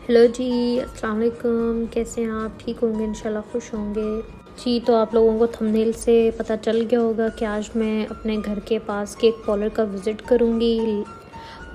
Hello जी, अस्सलाम वालेकुम। कैसे हैं आप? ठीक होंगे इंशाल्लाह, खुश होंगे जी। तो आप लोगों को थंबनेल से पता चल गया होगा कि आज मैं अपने घर के पास के एक पार्लर का विज़िट करूंगी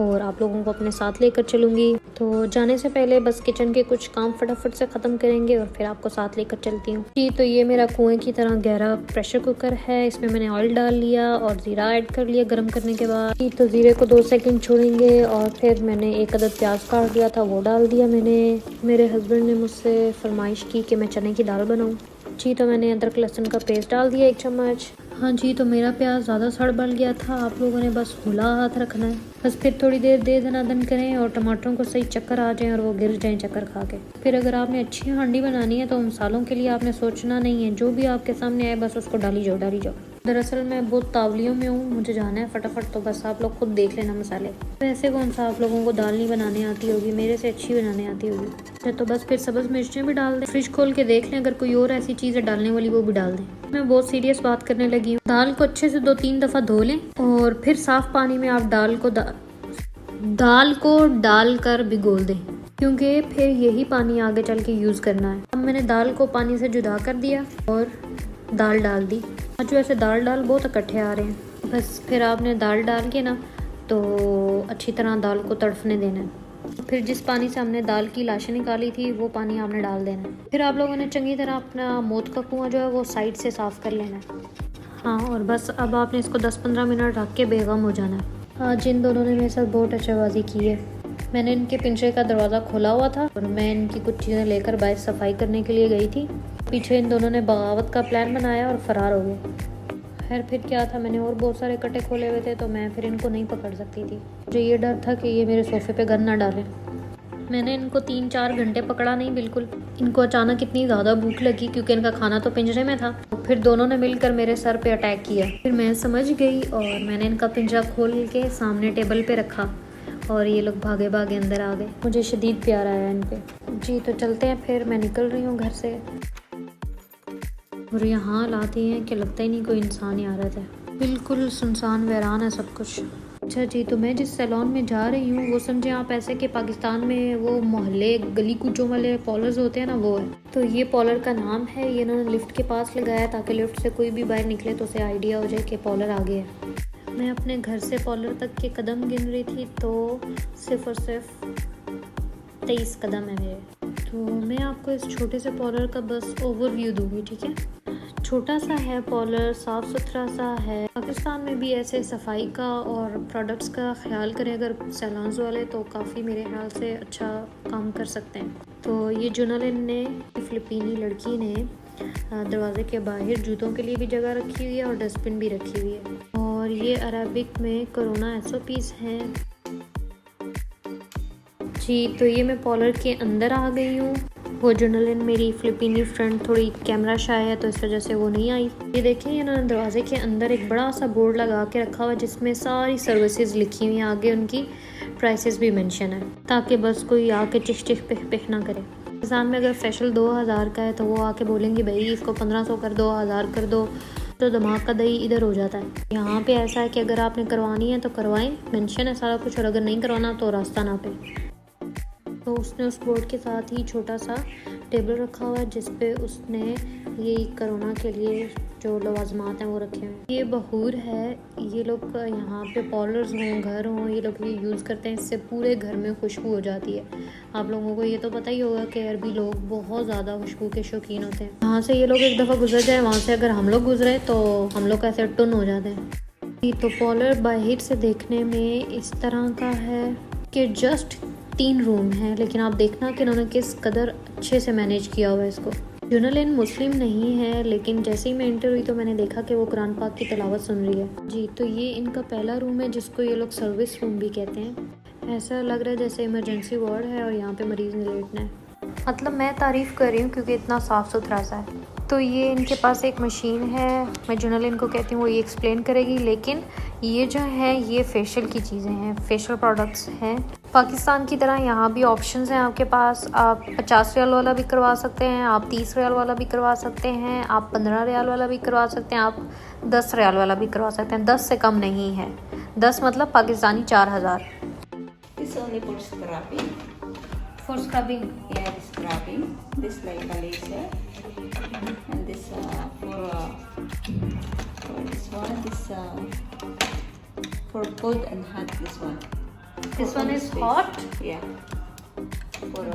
और आप लोगों को अपने साथ लेकर चलूंगी। तो जाने से पहले बस किचन के कुछ काम फटाफट से ख़त्म करेंगे और फिर आपको साथ लेकर चलती हूँ जी। तो ये मेरा कुएं की तरह गहरा प्रेशर कुकर है। इसमें मैंने ऑयल डाल लिया और ज़ीरा ऐड कर लिया गर्म करने के बाद जी। तो ज़ीरे को 2 सेकंड छोड़ेंगे और फिर मैंने एक अदद प्याज काट लिया था, वो डाल दिया मैंने। मेरे हस्बैंड ने मुझसे फरमाइश की कि मैं चने की दाल बनाऊँ जी। तो मैंने अदरक लहसुन का पेस्ट डाल दिया 1 चम्मच। हाँ जी, तो मेरा प्याज ज़्यादा सड़ बल गया था। आप लोगों ने बस खुला हाथ रखना है, बस फिर थोड़ी देर दे दनादन करें और टमाटरों को सही चक्कर आ जाएं और वो गिर जाएं चक्कर खा के। फिर अगर आपने अच्छी हांडी बनानी है तो मसालों के लिए आपने सोचना नहीं है, जो भी आपके सामने आए बस उसको डाली जाओ। दरअसल मैं बहुत तावलियों में हूँ, मुझे जाना है फटाफट, तो बस आप लोग खुद देख लेना मसाले। वैसे कौन सा आप लोगों को दाल नहीं बनाने आती होगी, मेरे से अच्छी बनाने आती होगी। तो बस फिर सब्ज़ मिर्चें भी डाल दें। फ्रिज खोल के देख लें, अगर कोई और ऐसी चीज़ है डालने वाली वो भी डाल दें। मैं बहुत सीरियस बात करने लगी हूँ। दाल को अच्छे से 2-3 दफ़ा धो लें और फिर साफ़ पानी में आप दाल को डालकर भिगोल दें, क्योंकि फिर यही पानी आगे चल के यूज़ करना है। अब मैंने दाल को पानी से जुदा कर दिया और दाल डाल दी। आज वैसे दाल बहुत इकट्ठे आ रहे हैं। बस फिर आपने दाल डाल के ना तो अच्छी तरह दाल को तड़फने देना है। फिर जिस पानी से हमने दाल की लाशें निकाली थी वो पानी आपने डाल देना है। फिर आप लोगों ने चंगी तरह अपना मौत का कुआं जो है वो साइड से साफ़ कर लेना है। हाँ, और बस अब आपने इसको 10-15 मिनट रख के बेगम हो जाना है। आज इन दोनों ने मेरे साथ बहुत अच्छाबाजी की है। मैंने इनके पिंजरे का दरवाज़ा खोला हुआ था और मैं इनकी कुछ चीज़ें लेकर बाहर सफाई करने के लिए गई थी। पीछे इन दोनों ने बगावत का प्लान बनाया और फ़रार हो गए। खैर फिर क्या था, मैंने और बहुत सारे कटे खोले हुए थे तो मैं फिर इनको नहीं पकड़ सकती थी। मुझे ये डर था कि ये मेरे सोफ़े पे गन ना डालें। मैंने इनको 3-4 घंटे पकड़ा नहीं बिल्कुल। इनको अचानक इतनी ज़्यादा भूख लगी क्योंकि इनका खाना तो पिंजरे में था। फिर दोनों ने मिलकर मेरे सर पे अटैक किया। फिर मैं समझ गई और मैंने इनका पिंजरा खोल के सामने टेबल पे रखा और ये लोग भागे भागे अंदर आ गए। मुझे शदीद प्यार आया इन पे जी। तो चलते हैं, फिर मैं निकल रही हूँ घर से। और यहाँ लाते हैं कि लगता ही नहीं कोई इंसान ही आ रहा था। बिल्कुल सुनसान वीरान है सब कुछ। अच्छा जी, तो मैं जिस सैलून में जा रही हूँ वो समझे आप ऐसे कि पाकिस्तान में वो मोहल्ले गली कूचों वाले पॉलर्स होते हैं ना, वो है। तो ये पॉलर का नाम है, ये इन्होंने लिफ्ट के पास लगाया ताकि लिफ्ट से कोई भी बाहर निकले तो उसे आइडिया हो जाए कि पॉलर आ गया है। मैं अपने घर से पॉलर तक के कदम गिन रही थी तो सिर्फ और सिर्फ 23 कदम है मेरे। तो मैं आपको इस छोटे से पॉलर का बस ओवरव्यू दूंगी, ठीक है। छोटा सा है पॉलर, साफ़ सुथरा सा है। पाकिस्तान में भी ऐसे सफाई का और प्रोडक्ट्स का ख्याल करें अगर सैलून्स वाले तो काफ़ी मेरे ख्याल से अच्छा काम कर सकते हैं। तो ये जुनलिन ने, फ़िलिपीनी लड़की ने दरवाजे के बाहर जूतों के लिए भी जगह रखी हुई है और डस्टबिन भी रखी हुई है। और ये अरबिक में कोरोना SOPs हैं जी। तो ये मैं पॉलर के अंदर आ गई हूँ। वो जुनलिन मेरी फ़िलिपीनी फ्रेंड थोड़ी कैमरा शाय है तो इस वजह से वो नहीं आई। ये देखिए, इन्होंने दरवाजे के अंदर एक बड़ा सा बोर्ड लगा के रखा हुआ जिसमें सारी सर्विसेज लिखी हुई हैं, आगे उनकी प्राइसेस भी मेंशन है ताकि बस कोई आके चिख चिख पिख पिख ना करे। एग्ज़ाम में अगर फेशियल 2000 का है तो वो आके बोलेंगे भाई इसको 1500 कर दो, 1000 कर दो, तो दिमाग का दही इधर हो जाता है। यहाँ पे ऐसा है कि अगर आपने करवानी है तो करवाएं, मेंशन है सारा कुछ, और अगर नहीं करवाना तो रास्ता ना पे। तो उसने उस बोर्ड के साथ ही छोटा सा टेबल रखा हुआ है जिस पे उसने ये कोरोना के लिए जो लवाजमात हैं वो रखे हुए हैं। ये बहूर है, ये लोग यहाँ पे पॉलर्स हों, घर हों, ये लोग ये यूज़ करते हैं, इससे पूरे घर में खुशबू हो जाती है। आप लोगों को ये तो पता ही होगा कि अरबी लोग बहुत ज़्यादा खुशबू के शौकीन होते हैं। यहाँ से ये लोग एक दफ़ा गुजर जाए, वहाँ से अगर हम लोग गुजरे तो हम लोग ऐसे टुन हो जाते हैं। तो पॉलर बाहर से देखने में इस तरह का है कि जस्ट 3 रूम हैं, लेकिन आप देखना कि इन्होंने किस कदर अच्छे से मैनेज किया हुआ है इसको। जुनलिन मुस्लिम नहीं है, लेकिन जैसे ही मैं एंटर हुई तो मैंने देखा कि वो कुरान पाक की तिलावत सुन रही है जी। तो ये इनका पहला रूम है जिसको ये लोग सर्विस रूम भी कहते हैं। ऐसा लग रहा है जैसे इमरजेंसी वार्ड है और यहाँ पे मरीज़ ने लेटना है। मतलब मैं तारीफ़ कर रही हूँ क्योंकि इतना साफ़ सुथरा सा है। तो ये इनके पास एक मशीन है, मैं जुनलिन को कहती हूँ, वो ये एक्सप्लेन करेगी। लेकिन ये जो है ये फेशियल की चीज़ें हैं, फेशियल प्रोडक्ट्स हैं। पाकिस्तान की तरह यहाँ भी ऑप्शंस हैं आपके पास। आप 50 रियाल वाला भी करवा सकते हैं, आप 30 रियाल वाला भी करवा सकते हैं, आप 15 रियाल वाला भी करवा सकते हैं, आप 10 रियाल वाला भी करवा सकते हैं। 10 से कम नहीं है। 10 मतलब Pakistani 4000। For scrubbing. Yeah, the scrubbing. This like a laser, and this for this one. This for cold and hot. This one. This one is space. hot. Yeah. For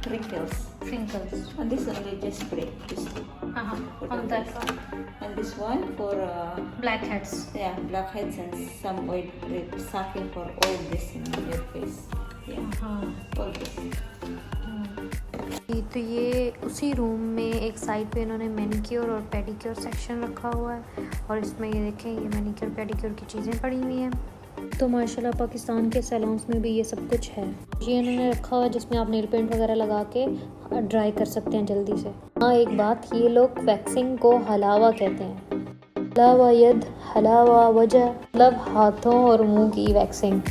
wrinkles. Wrinkles. And this one we just spray this two. On that one. And this one for Blackheads. yeah, blackheads and some oil sucking for all this in your face. Yeah. All this. तो ये उसी room में एक side पे इन्होंने manicure और pedicure section रखा हुआ है और इसमें ये देखें ये मैनिक्योर पेडिक्योर की चीज़ें पड़ी हुई हैं। तो माशाल्लाह पाकिस्तान के सैलून्स में भी ये सब कुछ है। ये इन्होंने रखा हुआ है जिसमें आप नेल पेंट वगैरह लगा के ड्राई कर सकते हैं जल्दी से। हाँ एक बात, ये लोग वैक्सिंग को हलावा कहते हैं। हलावा यद, हलावा वजह, मतलब हाथों और मुंह की वैक्सिंग।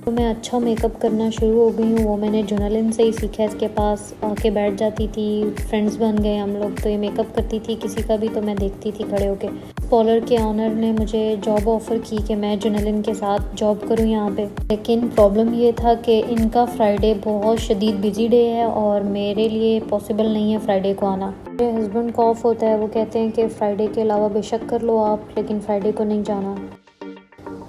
तो मैं अच्छा मेकअप करना शुरू हो गई हूँ, वो मैंने जुनलिन से ही सीखा। इसके पास आके बैठ जाती थी, फ्रेंड्स बन गए हम लोग। तो ये मेकअप करती थी किसी का भी तो मैं देखती थी खड़े होके। पार्लर के ऑनर ने मुझे जॉब ऑफ़र की कि मैं जुनलिन के साथ जॉब करूँ यहाँ पे, लेकिन प्रॉब्लम ये था कि इनका फ्राइडे बहुत शदीद बिजी डे है और मेरे लिए पॉसिबल नहीं है फ्राइडे को आना। मेरे हस्बैंड को ऑफ होता है, वो कहते हैं कि फ़्राइडे के अलावा बेशक कर लो आप, लेकिन फ़्राइडे को नहीं जाना।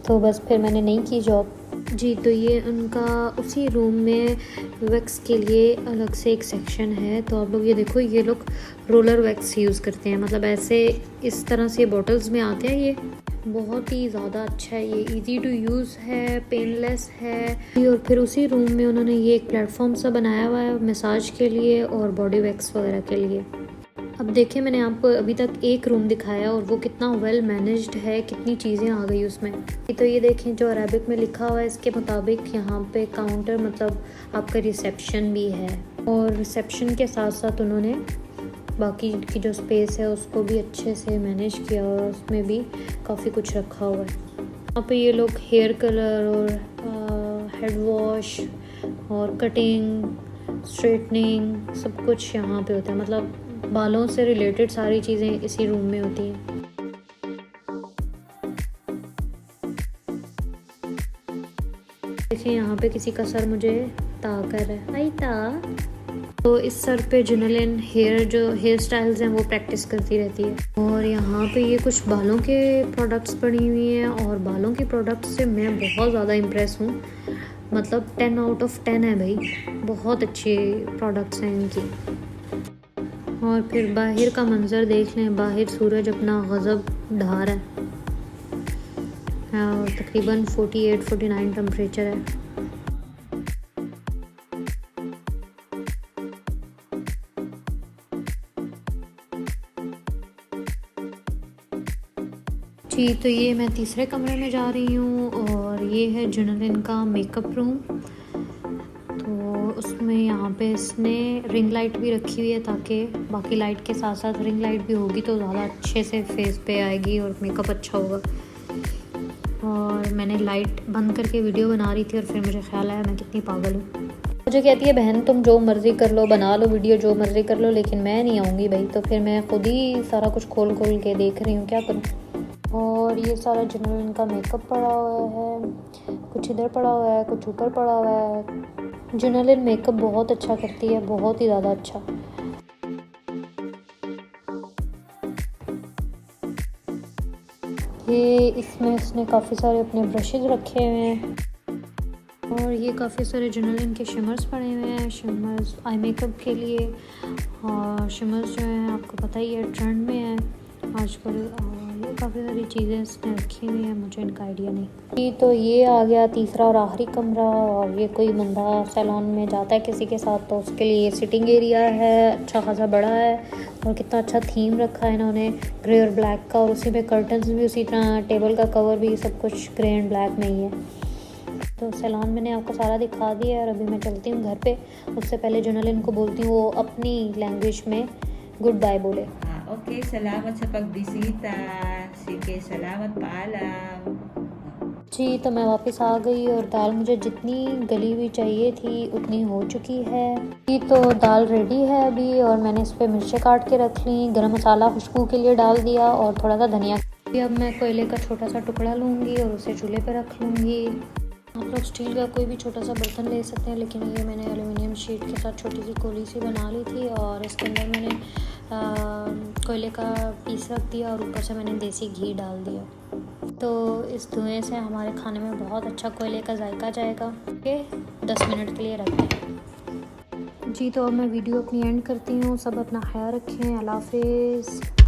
तो बस फिर मैंने नहीं की जॉब जी। तो ये उनका उसी रूम में वैक्स के लिए अलग से एक सेक्शन है। तो आप लोग ये देखो, ये लोग रोलर वैक्स यूज़ करते हैं, मतलब ऐसे इस तरह से बॉटल्स में आते हैं। ये बहुत ही ज़्यादा अच्छा है, ये इजी टू यूज़ है, पेनलेस है। और फिर उसी रूम में उन्होंने ये एक प्लेटफॉर्म सा बनाया हुआ है मसाज के लिए और बॉडी वैक्स वगैरह के लिए। अब देखिए मैंने आपको अभी तक एक रूम दिखाया और वो कितना वेल मैनेज्ड है, कितनी चीज़ें आ गई उसमें। तो ये देखें जो अरबिक में लिखा हुआ है इसके मुताबिक यहाँ पे काउंटर मतलब आपका रिसेप्शन भी है और रिसेप्शन के साथ साथ उन्होंने बाकी की जो स्पेस है उसको भी अच्छे से मैनेज किया और उसमें भी काफ़ी कुछ रखा हुआ है। यहाँ पे ये लोग हेयर कलर और हेड वॉश और कटिंग, स्ट्रेटनिंग सब कुछ यहाँ पे होता है, मतलब बालों से रिलेटेड सारी चीज़ें इसी रूम में होती हैं। देखिए यहाँ पे किसी का सर मुझे ता कर रहा है, आई ता। तो इस सर पे जुनलिन हेयर स्टाइल्स हैं वो प्रैक्टिस करती रहती है। और यहाँ पे ये कुछ बालों के प्रोडक्ट्स पड़ी हुई हैं और बालों के प्रोडक्ट्स से मैं बहुत ज़्यादा इम्प्रेस हूँ, मतलब 10 आउट ऑफ 10 है भाई, बहुत अच्छे प्रोडक्ट्स हैं इनकी। और फिर बाहर का मंज़र देख लें, बाहर सूरज अपना गज़ब ढा रहा है और तकरीबन 48-49 टेम्परेचर है। जी तो ये मैं तीसरे कमरे में जा रही हूँ और ये है जुनलिन का मेकअप रूम। उसमें यहाँ पे इसने रिंग लाइट भी रखी हुई है ताकि बाकी लाइट के साथ साथ रिंग लाइट भी होगी तो ज़्यादा अच्छे से फेस पे आएगी और मेकअप अच्छा होगा। और मैंने लाइट बंद करके वीडियो बना रही थी और फिर मुझे ख्याल आया मैं कितनी पागल हूँ। मुझे कहती है बहन तुम जो मर्ज़ी कर लो, बना लो वीडियो जो मर्ज़ी कर लो, लेकिन मैं नहीं आऊँगी भाई। तो फिर मैं खुद ही सारा कुछ खोल के देख रही हूँ, क्या करूँ। और ये सारा जुनलिन का मेकअप पड़ा हुआ है, कुछ इधर पड़ा हुआ है, कुछ ऊपर पड़ा हुआ है। जुनलिन मेकअप बहुत अच्छा करती है, बहुत ही ज़्यादा अच्छा। ये इसमें इसने काफ़ी सारे अपने ब्रशेज़ रखे हुए हैं और ये काफ़ी सारे जुनलिन के शिमर्स पड़े हुए हैं, शिमर्स आई मेकअप के लिए। और शिमर्स जो हैं आपको पता ही है ट्रेंड में है आजकल। ये काफ़ी सारी चीज़ें इसने रखी हुई हैं, मुझे इनका आइडिया नहीं। तो ये आ गया तीसरा और आखिरी कमरा। और ये कोई बंदा सैलून में जाता है किसी के साथ तो उसके लिए सिटिंग एरिया है, अच्छा खासा बड़ा है और कितना अच्छा थीम रखा है इन्होंने, ग्रे और ब्लैक का। और उसी पे कर्टन्स भी उसी तरह, टेबल का कवर भी सब कुछ ग्रे एंड ब्लैक में ही है। तो सैलून मैंने आपको सारा दिखा दिया है और अभी मैं चलती हूँ घर पे। उससे पहले जुनलिन को बोलती हूँ वो अपनी लैंग्वेज में गुड बाय बोले। Okay, salamat sa pagbisita. Sige, salamat, paalam. जी तो मैं वापस आ गई और दाल मुझे जितनी गली हुई चाहिए थी उतनी हो चुकी है। जी तो दाल रेडी है अभी और मैंने इस पर मिर्चें काट के रख ली, गरम मसाला खुशबू के लिए डाल दिया और थोड़ा सा धनिया। अब मैं कोयले का छोटा सा टुकड़ा लूँगी और उसे चूल्हे पे रख लूँगी। आप लोग स्टील का कोई भी छोटा सा बर्तन ले सकते हैं, लेकिन ये मैंने एल्युमिनियम शीट के साथ छोटी सी कोली सी बना ली थी और इसके अंदर मैंने कोयले का पीस रख दिया और ऊपर से मैंने देसी घी डाल दिया। तो इस धुएं से हमारे खाने में बहुत अच्छा कोयले का जायका जाएगा। ये 10 मिनट के लिए रखते हैं जी। तो अब मैं वीडियो अपनी एंड करती हूँ। सब अपना ख्याल रखें। अल्लाह हाफिज़।